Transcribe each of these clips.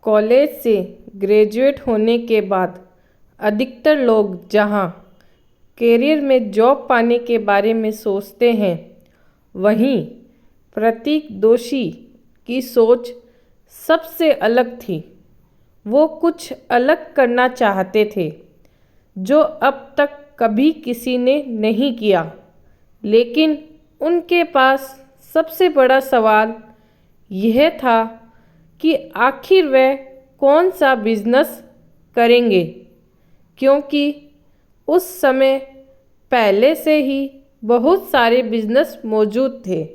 College से graduate होने के बाद अधिकतर लोग जहां करियर में जॉब पाने के बारे में सोचते हैं, वहीं प्रतीक दोषी की सोच सबसे अलग थी। वो कुछ अलग करना चाहते थे जो अब तक कभी किसी ने नहीं किया। लेकिन उनके पास सबसे बड़ा सवाल यह था कि आखिर वह कौन सा बिजनेस करेंगे, क्योंकि उस समय पहले से ही बहुत सारे बिजनेस मौजूद थे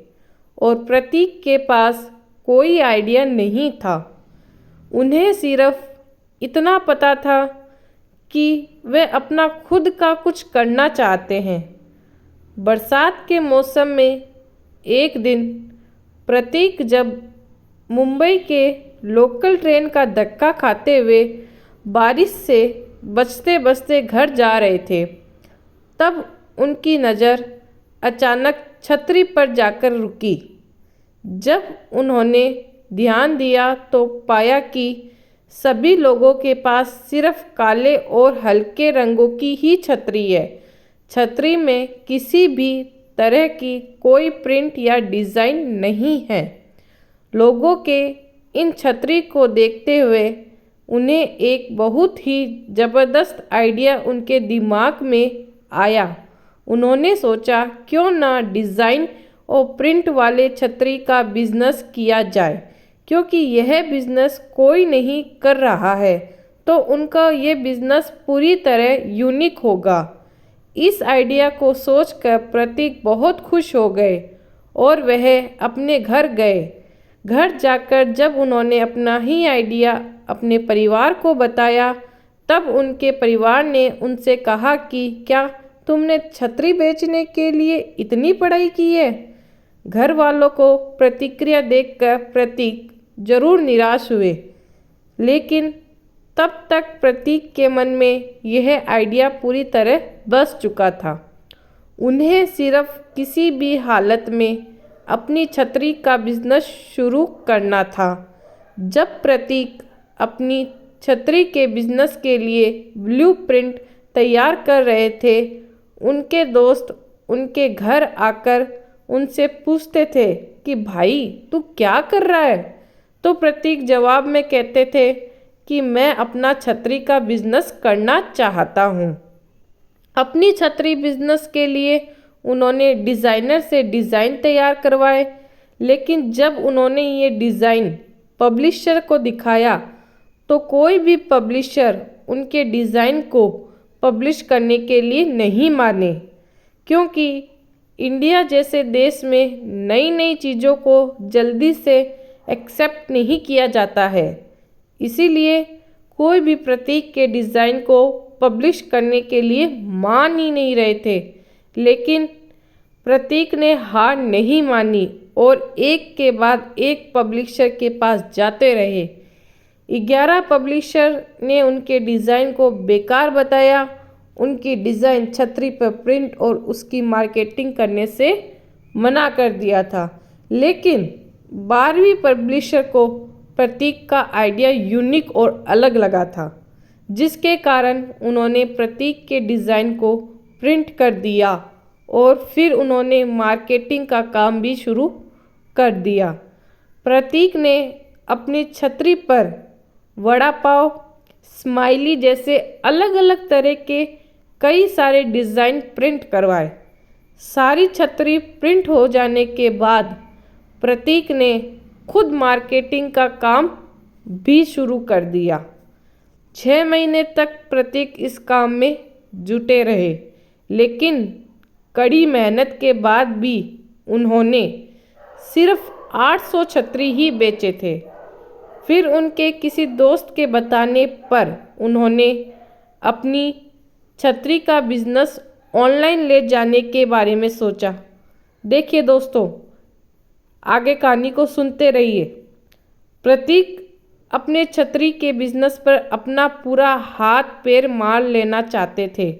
और प्रतीक के पास कोई आइडिया नहीं था। उन्हें सिर्फ इतना पता था कि वे अपना खुद का कुछ करना चाहते हैं। बरसात के मौसम में एक दिन प्रतीक जब मुंबई के लोकल ट्रेन का धक्का खाते हुए बारिश से बचते बचते घर जा रहे थे, तब उनकी नज़र अचानक छतरी पर जाकर रुकी। जब उन्होंने ध्यान दिया तो पाया कि सभी लोगों के पास सिर्फ काले और हल्के रंगों की ही छतरी है। छतरी में किसी भी तरह की कोई प्रिंट या डिज़ाइन नहीं है। लोगों के इन छतरी को देखते हुए उन्हें एक बहुत ही ज़बरदस्त आइडिया उनके दिमाग में आया। उन्होंने सोचा, क्यों ना डिज़ाइन और प्रिंट वाले छतरी का बिजनेस किया जाए, क्योंकि यह बिजनेस कोई नहीं कर रहा है तो उनका ये बिजनेस पूरी तरह यूनिक होगा। इस आइडिया को सोचकर प्रतीक बहुत खुश हो गए और वह अपने घर गए। घर जाकर जब उन्होंने अपना ही आइडिया अपने परिवार को बताया, तब उनके परिवार ने उनसे कहा कि क्या तुमने छतरी बेचने के लिए इतनी पढ़ाई की है। घर वालों को प्रतिक्रिया देखकर प्रतीक जरूर निराश हुए, लेकिन तब तक प्रतीक के मन में यह आइडिया पूरी तरह बस चुका था। उन्हें सिर्फ किसी भी हालत में अपनी छतरी का बिजनेस शुरू करना था। जब प्रतीक अपनी छतरी के बिजनेस के लिए ब्लूप्रिंट तैयार कर रहे थे, उनके दोस्त उनके घर आकर उनसे पूछते थे कि भाई तू क्या कर रहा है। तो प्रतीक जवाब में कहते थे कि मैं अपना छतरी का बिजनेस करना चाहता हूँ। अपनी छतरी बिजनेस के लिए उन्होंने डिज़ाइनर से डिज़ाइन तैयार करवाए, लेकिन जब उन्होंने ये डिज़ाइन पब्लिशर को दिखाया तो कोई भी पब्लिशर उनके डिज़ाइन को पब्लिश करने के लिए नहीं माने, क्योंकि इंडिया जैसे देश में नई नई चीज़ों को जल्दी से एक्सेप्ट नहीं किया जाता है। इसीलिए कोई भी प्रतीक के डिज़ाइन को पब्लिश करने के लिए मान ही नहीं रहे थे। लेकिन प्रतीक ने हार नहीं मानी और एक के बाद एक पब्लिशर के पास जाते रहे। 11 पब्लिशर ने उनके डिज़ाइन को बेकार बताया। उनकी डिज़ाइन छतरी पर प्रिंट और उसकी मार्केटिंग करने से मना कर दिया था। लेकिन 12वीं पब्लिशर को प्रतीक का आइडिया यूनिक और अलग लगा था, जिसके कारण उन्होंने प्रतीक के डिज़ाइन को प्रिंट कर दिया और फिर उन्होंने मार्केटिंग का काम भी शुरू कर दिया। प्रतीक ने अपनी छतरी पर वड़ा पाव, स्माइली जैसे अलग अलग तरह के कई सारे डिज़ाइन प्रिंट करवाए। सारी छतरी प्रिंट हो जाने के बाद प्रतीक ने खुद मार्केटिंग का काम भी शुरू कर दिया। 6 महीने तक प्रतीक इस काम में जुटे रहे, लेकिन कड़ी मेहनत के बाद भी उन्होंने सिर्फ 800 छतरी ही बेचे थे। फिर उनके किसी दोस्त के बताने पर उन्होंने अपनी छतरी का बिजनेस ऑनलाइन ले जाने के बारे में सोचा। देखिए दोस्तों, आगे कहानी को सुनते रहिए। प्रतीक अपने छतरी के बिजनेस पर अपना पूरा हाथ पैर मार लेना चाहते थे,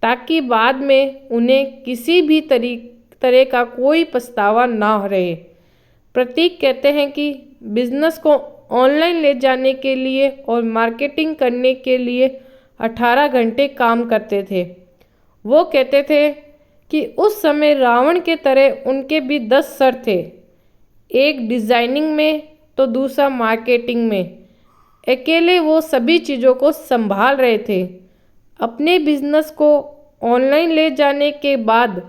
ताकि बाद में उन्हें किसी भी तरह का कोई पछतावा ना रहे। प्रतीक कहते हैं कि बिजनेस को ऑनलाइन ले जाने के लिए और मार्केटिंग करने के लिए 18 घंटे काम करते थे। वो कहते थे कि उस समय रावण के तरह उनके भी 10 सर थे, एक डिज़ाइनिंग में तो दूसरा मार्केटिंग में। अकेले वो सभी चीज़ों को संभाल रहे थे। अपने बिजनेस को ऑनलाइन ले जाने के बाद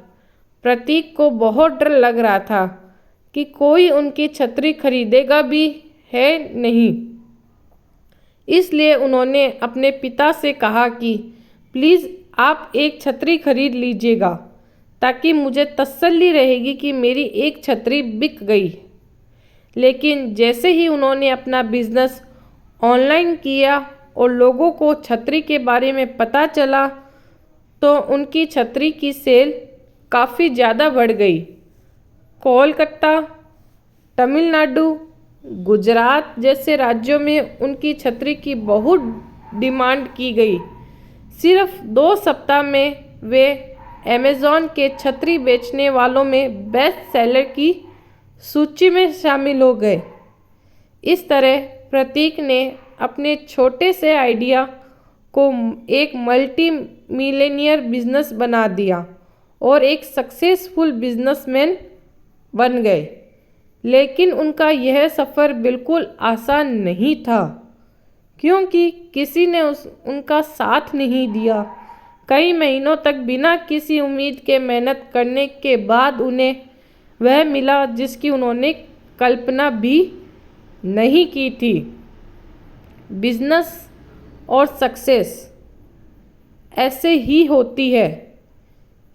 प्रतीक को बहुत डर लग रहा था कि कोई उनकी छतरी खरीदेगा भी है नहीं। इसलिए उन्होंने अपने पिता से कहा कि प्लीज़ आप एक छतरी खरीद लीजिएगा, ताकि मुझे तसल्ली रहेगी कि मेरी एक छतरी बिक गई। लेकिन जैसे ही उन्होंने अपना बिजनेस ऑनलाइन किया और लोगों को छतरी के बारे में पता चला, तो उनकी छतरी की सेल काफ़ी ज़्यादा बढ़ गई। कोलकाता, तमिलनाडु, गुजरात जैसे राज्यों में उनकी छतरी की बहुत डिमांड की गई। सिर्फ 2 सप्ताह में वे अमेज़ॉन के छतरी बेचने वालों में बेस्ट सेलर की सूची में शामिल हो गए। इस तरह प्रतीक ने अपने छोटे से आइडिया को एक मल्टी मिलियनियर बिजनेस बना दिया और एक सक्सेसफुल बिजनेसमैन बन गए। लेकिन उनका यह सफ़र बिल्कुल आसान नहीं था, क्योंकि किसी ने उनका साथ नहीं दिया। कई महीनों तक बिना किसी उम्मीद के मेहनत करने के बाद उन्हें वह मिला जिसकी उन्होंने कल्पना भी नहीं की थी। बिजनेस और सक्सेस ऐसे ही होती है।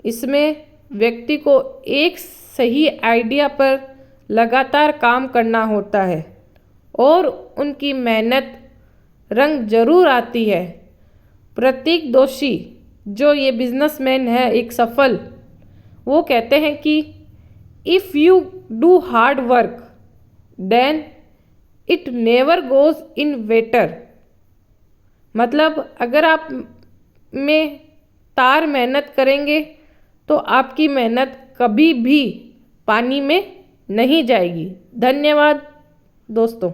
इसमें व्यक्ति को एक सही आइडिया पर लगातार काम करना होता है और उनकी मेहनत रंग जरूर आती है। प्रतीक दोषी, जो ये बिजनेसमैन है एक सफल, वो कहते हैं कि if you do hard work then it never goes in वेटर। मतलब अगर आप में तार मेहनत करेंगे तो आपकी मेहनत कभी भी पानी में नहीं जाएगी। धन्यवाद दोस्तों।